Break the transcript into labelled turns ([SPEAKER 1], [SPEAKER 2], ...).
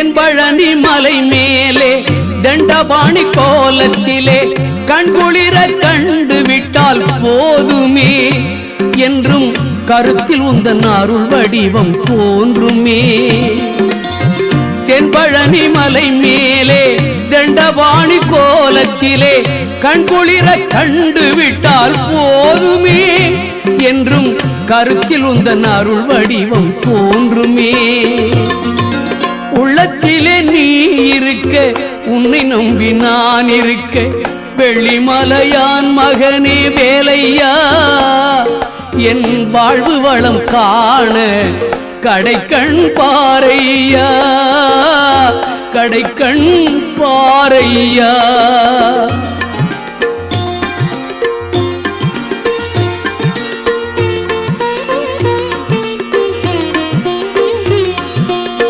[SPEAKER 1] தென்பழனி மலை மேலே தண்டபாணி கோலத்திலே கண்குளிர கண்டு விட்டால் போதுமே என்றும் கருத்தில் உந்தன் அருள் வடிவம் தோன்றுமே. தென்பழனி மலை மேலே தண்டபாணி கோலத்திலே கண்குளிர கண்டு விட்டால் போதுமே என்றும் கருத்தில் உந்தன் அருள் வடிவம் தோன்றுமே. உள்ளத்திலே நீ இருக்க உன்னை நம்பி நான் இருக்க வெள்ளிமலையான் மகனே வேலையா என் வாழ்வு வளம் காண கடைக்கண் பாரையா கடைக்கண் பாரையா.